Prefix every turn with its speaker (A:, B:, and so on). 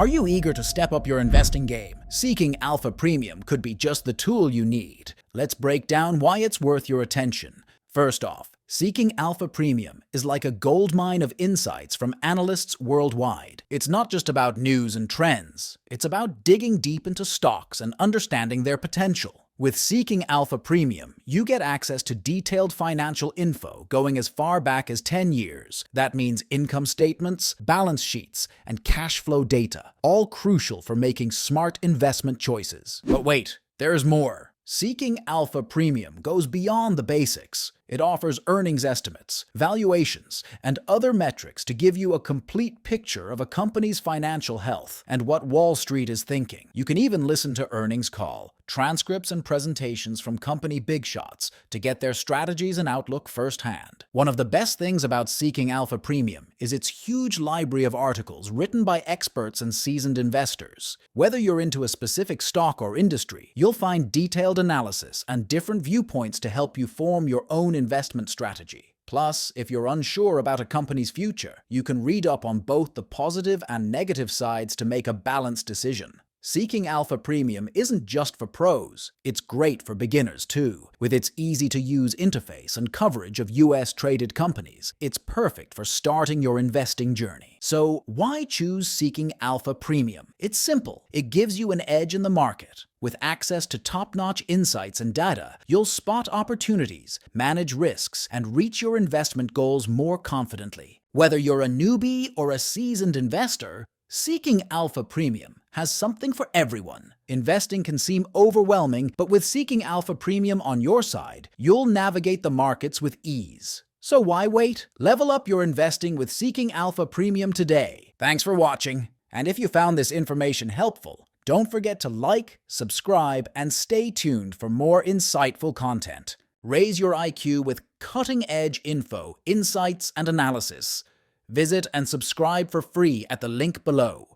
A: Are you eager to step up your investing game? Seeking Alpha Premium could be just the tool you need. Let's break down why it's worth your attention. First off, Seeking Alpha Premium is like a goldmine of insights from analysts worldwide. It's not just about news and trends. It's about digging deep into stocks and understanding their potential. With Seeking Alpha Premium, you get access to detailed financial info going as far back as 10 years. That means income statements, balance sheets, and cash flow data, all crucial for making smart investment choices. But wait, there's more. Seeking Alpha Premium goes beyond the basics. It offers earnings estimates, valuations, and other metrics to give you a complete picture of a company's financial health and what Wall Street is thinking. You can even listen to earnings call, transcripts, and presentations from company big shots to get their strategies and outlook firsthand. One of the best things about Seeking Alpha Premium is its huge library of articles written by experts and seasoned investors. Whether you're into a specific stock or industry, you'll find detailed analysis and different viewpoints to help you form your own investment strategy. Plus, if you're unsure about a company's future, you can read up on both the positive and negative sides to make a balanced decision. Seeking Alpha Premium isn't just for pros, it's great for beginners too. With its easy-to-use interface and coverage of US-traded companies, it's perfect for starting your investing journey. So, why choose Seeking Alpha Premium? It's simple. It gives you an edge in the market. With access to top-notch insights and data, you'll spot opportunities, manage risks, and reach your investment goals more confidently. Whether you're a newbie or a seasoned investor, Seeking Alpha Premium has something for everyone. Investing can seem overwhelming, but with Seeking Alpha Premium on your side, you'll navigate the markets with ease. So why wait? Level up your investing with Seeking Alpha Premium today. Thanks for watching, and if you found this information helpful, don't forget to like, subscribe, and stay tuned for more insightful content. Raise your IQ with cutting-edge info, insights, and analysis. Visit and subscribe for free at the link below.